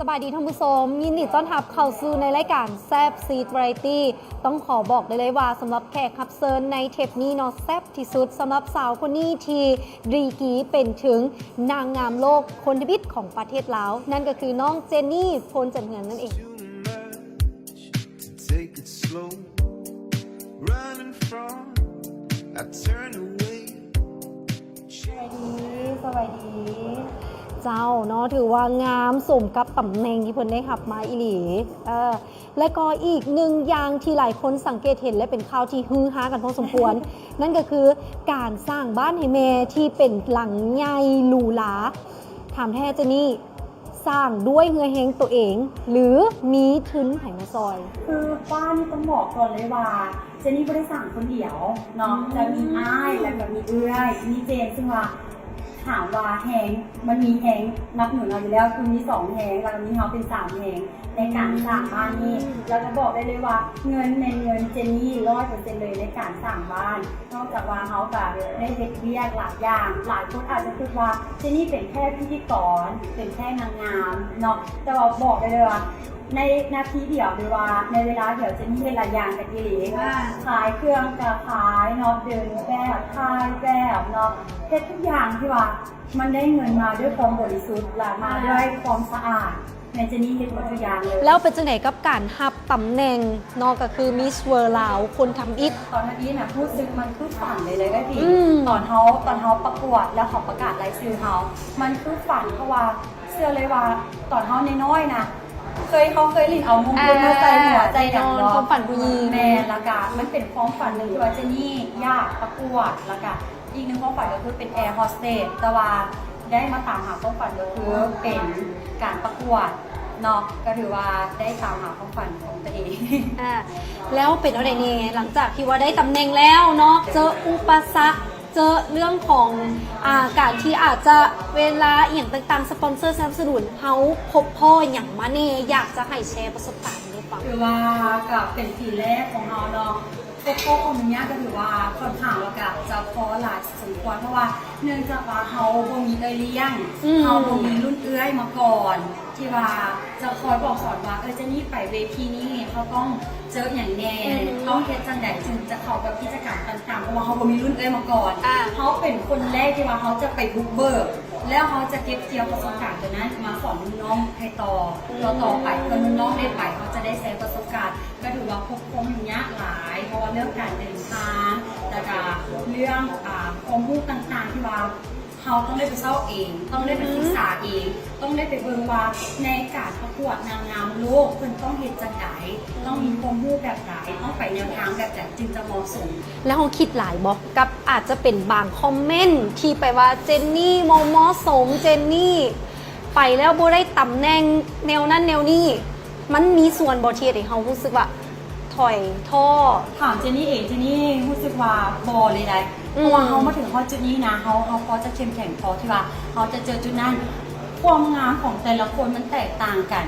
สบายดีท่านผู้ชมยินดีต้อนรับเข้าสู่ในรายการแซบซีดวาไรตี้ต้องขอบอกได้เลยว่าสำหรับแขกรับเชิญในเทปนี้เนาะแซบที่สุดสำหรับสาวคนนี้ที่ดีกรีเป็นถึงนางงามโลกคนที่บิดของประเทศลาวนั่นก็คือน้องเจนนี่พลจันเหือนนั่นเองสวัสดีเจ้าเนาะถือว่างามสมกับตำแหน่งที่เพิ่นได้ขับมาอีหลีและก็อีกหนึ่งอย่างที่หลายคนสังเกตเห็นและเป็นข่าวที่ฮือฮากันพอสมควร นั่นก็คือการสร้างบ้านให้แม่ที่เป็นหลังใหญ่หรูหราถามแท้เจนี่สร้างด้วยเงือเฮงตัวเองหรือมีทุนไผมาซอยคือบ้านต้องบอกก่อนเลยว่าเจนี่ไม่ได้สั่งคนเดียวเนาะจะมีอ้ายแล้วก็มีเอื้อยมีเจนซึ่งว่าถามว่าแหงมันมีแหงนับหนุนเราอยู่แล้วคือมี2แหงแล้วมีเขาเป็น3แหงในการสร้างบ้านนี้เราจะบอกได้เลยว่าเงินในเงินเจนนี่100%เลยในการสร้างบ้านนอกจากว่าเขาแบบได้เฮ็ดเวียกหลายอย่างหลายคนอาจจะคิดว่าเจนนี่เป็นแค่พิธีกรเป็นแค่นางงามเนาะแต่ว่าบอกได้เลยว่าในนาทีเดียวหรือว่าในเวลาเดียวจะมีหลายอย่างกับอีหลีขายเครื่องกระขายเนาะเดินแบบขายแบบเนาะเฮ็ดทุกอย่างที่ว่ามันได้เงินมาด้วยความบริสุทธิ์และมาด้วยความสะอาดในเจนี่เฮ็ดหมดทุกอย่างเลยแล้วเป็นจังไหนกับการฮับตำแหน่งนอกก็คือมิสเวิร์ลาวคนทำอิฐตอนนี้น่ะพูดซึ้งมันคือฝันเลยได้พี่ตอนเขาประกวดแล้วเขาประกาศรายชื่อเขามันคือฝันเพราะว่าเชื่อเลยว่าตอนเขาน้อยๆนะเขาเคยลิ้นเอามงกุฎมาใส่หัวใจดังเนาะความฝันผู้หญิงแม่ละกะมันเป็นความฝันหนึ่งที่ว่าเจนี่อยากประกวดละกะอีกหนึ่งความฝันก็คือเป็นแอร์โฮสเตสแต่ว่าได้มาตามหาความฝันก็คือเป็นการประกวดเนาะก็ถือว่าได้ตามหาความฝันของตัวเองแล้วเป็นอะไรนี่หลังจากที่ว่าได้ตำแหน่งแล้วเนาะเจออุปสรรคเจอเรื่องของการที่อาจจะเวลาอย่างต่างๆสปอนเซอร์สนับสนุนเขาพบพ่ออย่างมาเน่อยากจะให้แชร์ประสบการณ์ให้ฟังคือว่ากับเป็นปีแรกของเราเนาะพวกคนนี้ก็ถือว่าค่อนข้างแล้วกับจะพอหลายสมควรเพราะว่าเนื่องจากว่าเขาบ่มีเลี้ยงเขาบ่มีรุ่นเอื้อยมาก่อนที่ว่าจะคอยบอกสอนว่าจะนี่ไปเวทีนี้เขาต้องเจออย่างแน่ต้องเฮ็ดจังใดถึงจะเข้ากับกิจกรรมต่างๆเพราะว่าเขาบ่มีรุ่นเอื้อยมาก่อนเขาเป็นคนแรกที่ว่าเขาจะไปบุกเบิกแล้วเขาจะเก็บเกี่ยวประสบการณ์ตัวนั้นมาสอนน้องให้ต่อไปเพื่อน้องได้ไปเขาจะได้ใช้ประสบการณ์ก็ถือว่าพบคมอย่างยากหลายเพราะว่าเรื่องการเดินทางแล้วก็เรื่องความรู้ต่างๆที่ว่าเขาต้องได้ไปเช่าเองต้องได้ไปศึกษาเองต้องได้ไปเบิ่งว่าในการประกวดนางงามโลกคุณต้องเฮ็ดจังไดต้องมีความรู้แบบไหนต้องไปแนวทางแบบไหนจึงจะเหมาะสมแล้วเขาคิดหลายบอกกับอาจจะเป็นบางคอมเมนต์ที่ไปว่าเจนนี่เหมาะสมเจนนี่ไปแล้วบ่ได้ตำแหน่งแนวนั้นแนวนี้มันมีส่วนบ่ที่ให้เขารู้สึกว่าถอยท่อถามเจนนี่เองเจนนี่รู้สึกว่าบ่เลยได้เพราะว่าเขามาถึงจุดนี้นะเขาพอจะเข้มแข็งพอที่ว่าเขาจะเจอจุดนั้นความงามของแต่ละคนมันแตกต่างกัน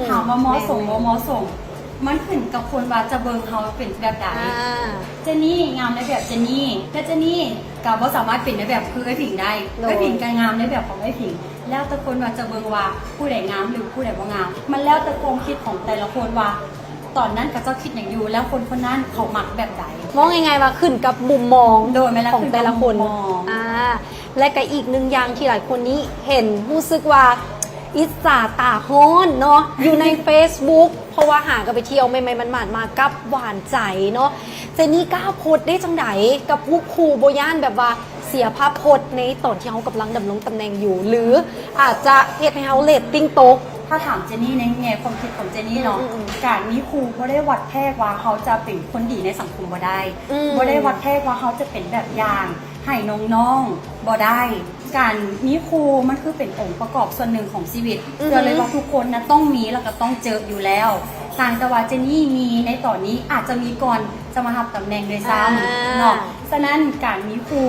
ถามว่าเหมาะสมบ่เหมาะสมมันขึ้นกับคนว่าจะเบิ่งเขาเป็นแบบใดเจนนี่งามในแบบเจนนี่แต่เจนนี่ก็บ่สามารถเป็นในแบบคือไอ้ผิงได้ไอ้ผิงก็งามในแบบของไอ้ผิงแล้วแต่คนว่าจะเบิ่งว่าผู้ใดงามหรือผู้ใดบ่งามมันแล้วแต่ความคิดของแต่ละคนว่าตอนนั้นก็จะคิดอย่างอยู่แล้วคนคนนั้นเขาหมักแบบไหนมองยังไงว่าขึ้นกับมุมมองของแต่ละคนและก็อีกหนึ่งอย่างที่หลายคนนี้เห็นรู้สึกว่าอิจฉาตาฮ้อนเนาะอยู่ใน Facebook เพราะว่าหากันไปเที่ยวใหม่ๆมันมากับหวานใจเนาะเจนี่กล้าโพสได้จังไดกับผู้ครูโบย่านแบบว่าเสียภาพพจน์ในตอนที่เขากำลังดำรงตำแหน่งอยู่หรืออาจจะเฮ็ดให้เขาเรตติ้งตกถ้าถามเจนนี่ในแง่ความคิดของเจนนี่เนาะการมีครูก็ได้วัดแพกว่าเขาจะเป็นคนดีในสังคมบ่ได้บ่ได้วัดแพกว่าเขาจะเป็นแบบอย่างให้น้องๆบ่ได้การมีครูมันคือเป็นองค์ประกอบส่วนหนึ่งของชีวิตเชื่อเลยว่าทุกคนนะต้องมีแล้วก็ต้องเจออยู่แล้วทางแต่ว่าเจนนี่มีในตอนนี้อาจจะมีก่อนจะมารับตำแหน่งโดยซ้ำเนาะฉะนั้นการมีครู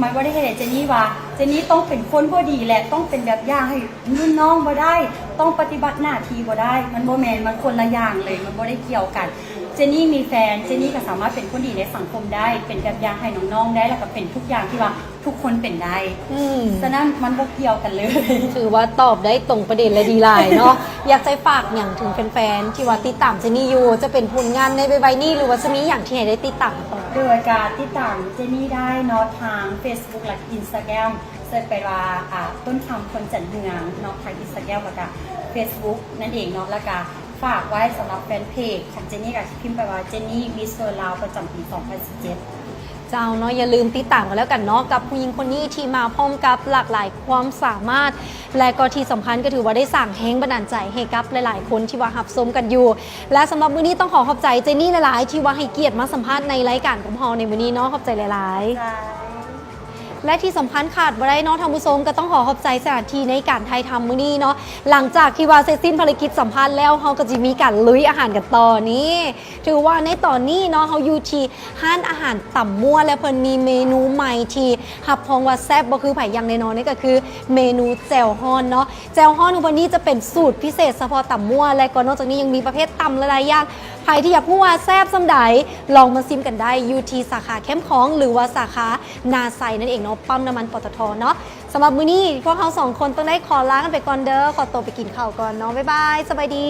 มันว่าได้เห็นเจนนี่ว่าเจนนี่ต้องเป็นคนบ่ดีแหละต้องเป็นแบบอย่างให้รุ่นน้องบ่ได้ต้องปฏิบัติหน้าที่บ่ได้มันบ่แมนมันคนละอย่างเลยมันบ่ได้เกี่ยวกันเจนนี่มีแฟนเจนนี่ก็สามารถเป็นคนดีในสังคมได้เป็นแบบอย่างให้น้องๆได้แล้วก็เป็นทุกอย่างที่ว่า ทุกคนเป็นได้ ม ฉะนั้นมันบ่เกี่ยวกันเลย ถือว่าตอบได้ตรงประเด็นและดีหลายเนาะ อยากจะฝากอย่างถึงแฟนๆที่ว่าติดตามเจนี่อยู่จะเป็นผลงานในใบนี้หรือว่าจะมีอย่างที่ไหนได้ติดตามต่อ โดยการติดตามเจนี่ได้เนาะทาง Facebook และ Instagram เสิร์ชไปว่าต้นคำคนจันเมืองเนาะทาง Instagram แล้วก็ Facebook นั่นเองเนาะแล้วก็ฝากไว้สำหรับแฟนเพจของเจนี่กับพิมพ์ไปว่าเจนี่มิสเตอร์ลาวประจำปี 2017 เจ้าเนาะอย่าลืมติดตามกันแล้วกันเนาะกับผู้หญิงคนนี้ที่มาพร้อมกับหลากหลายความสามารถ และก็ที่สำคัญก็ถือว่าได้สั่งแห้งบันดาลใจให้กับหลายๆคนที่ว่าหับสมกันอยู่ และสำหรับมื้อนี้ต้องขอบใจเจนี่หลายๆที่ว่าให้เกียรติมาสัมภาษณ์ในรายการของเราในมื้อนี้เนาะขอบใจหลายๆ และที่สำคัญขาดบ่ได้เนาะท่านผู้ชมก็ต้องขอบใจสถานที่ในการไทยทำมื้อนี้เนาะหลังจากที่ว่าเสร็จสิ้นภารกิจสัมภาษณ์แล้วเราก็จะมีการลุยอาหารกันต่อนี้ถือว่าในตอนนี้เนาะเราอยู่ที่ห้านอาหารต่ำมั่วและเพิ่นมีเมนูใหม่ที่หับพองว่าแซ่บบ่คือไผอย่างแน่นอนนี่ก็คือเมนูแจ่วฮ้อนเนาะแจ่วฮ้อนของวันนี้จะเป็นสูตรพิเศษเฉพาะต่ำมั่วและก็นอกจากนี้ยังมีประเภทตำหลายๆอย่างใครที่อยากพูดว่าแซ่บซำใดลองมาซิมกันได้อยู่ที่สาขาเข้มของหรือว่าสาขานาไซนั่นเองเนาะปั๊มน้ำมันปตทเนาะสำหรับมื้อนี้พวกเราสองคนต้องได้ขอลากันไปก่อนเด้อขอตัวไปกินข้าวก่อนเนาะบ๊ายบายสบายดี